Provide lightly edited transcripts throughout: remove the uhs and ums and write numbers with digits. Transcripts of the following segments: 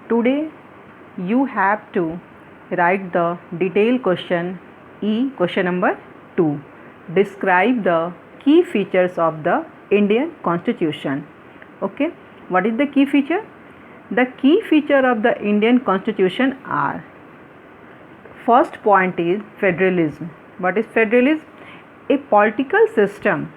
Today you have to write the detailed question E, question number 2. Describe the key features of the Indian Constitution. Okay, what is the key feature? The key feature of the Indian Constitution are: first point is federalism. What is federalism? A political system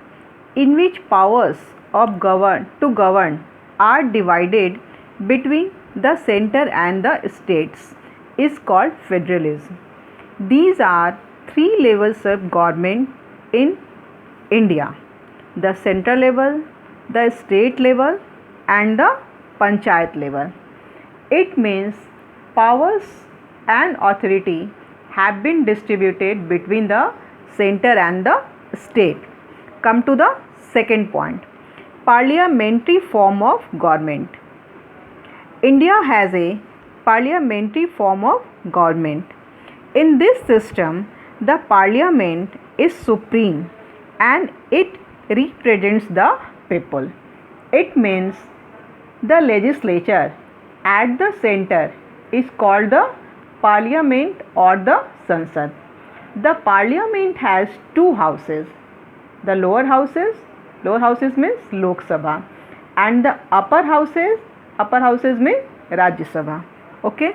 in which powers of govern are divided between the center and the states is called federalism. These are three levels of government in India: the central level, the state level, and the panchayat level. It means powers and authority have been distributed between the center and the state. Come to the second point: parliamentary form of government. India has a parliamentary form of government. In this system, the parliament is supreme and it represents the people. It means the legislature at the center is called the parliament or the Sansad. The parliament has two houses: the lower houses means Lok Sabha, and the upper houses means Rajya Sabha. Okay.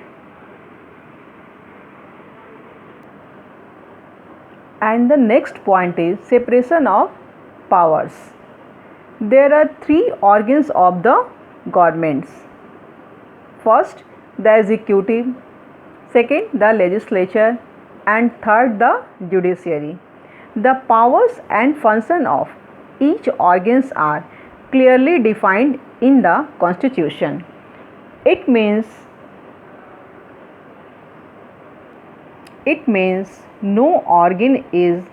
And the next point is separation of powers. There are three organs of the governments. First, the executive, second, the legislature, and third, the judiciary. The powers and function of each organs are clearly defined in the Constitution. It means no organ is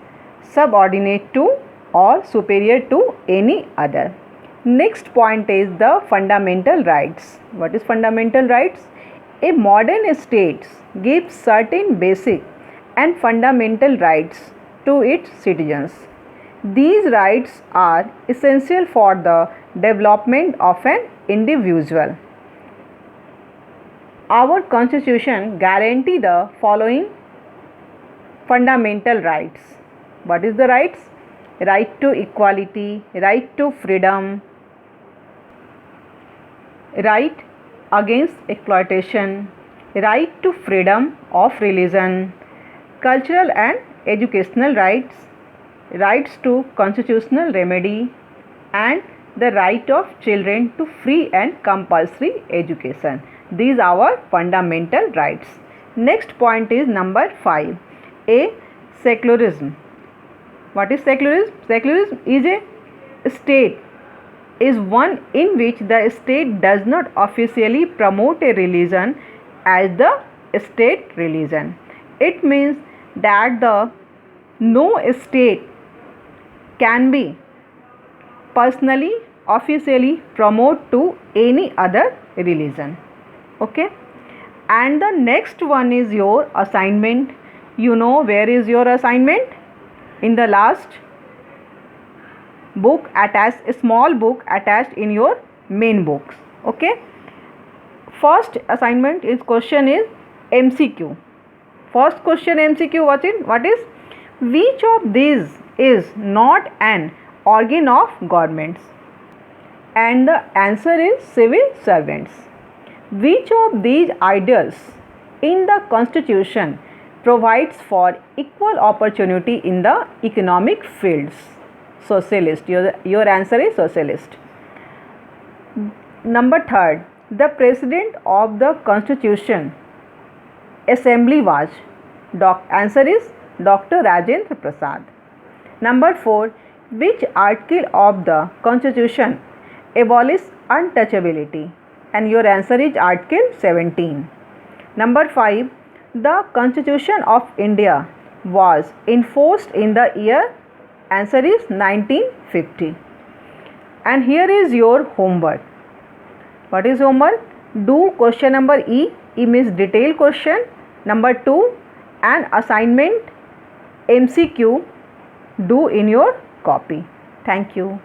subordinate to or superior to any other. Next point is the fundamental rights. What is fundamental rights? A modern state gives certain basic and fundamental rights to its citizens. These rights are essential for the development of an individual. Our Constitution guarantees the following fundamental rights. What is the rights? Right to equality, right to freedom, right against exploitation, right to freedom of religion, cultural and educational rights, rights to constitutional remedy, and the right of children to free and compulsory education. These are our fundamental rights. Next point is number 5. Secularism. What is secularism? Secularism is one in which the state does not officially promote a religion as the state religion. It means that no state can be personally, officially promote to any other religion. Okay. And the next one is your assignment. You know where is your assignment? In the last book attached, a small book attached in your main books. Okay. First assignment is question is MCQ. First question MCQ, what is which of these is not an organ of governments? And the answer is civil servants. Which of these ideals in the Constitution provides for equal opportunity in the economic fields? Socialist. Your answer is socialist. Number 3, the president of the Constitution Assembly was answer is Dr. Rajendra Prasad. Number 4, which article of the Constitution abolishes untouchability? And your answer is Article 17. Number 5, the Constitution of India was enforced in the year? Answer is 1950. And here is your homework. What is homework? Do question number E. E means detailed question. Number 2, and assignment MCQ do in your copy. Thank you.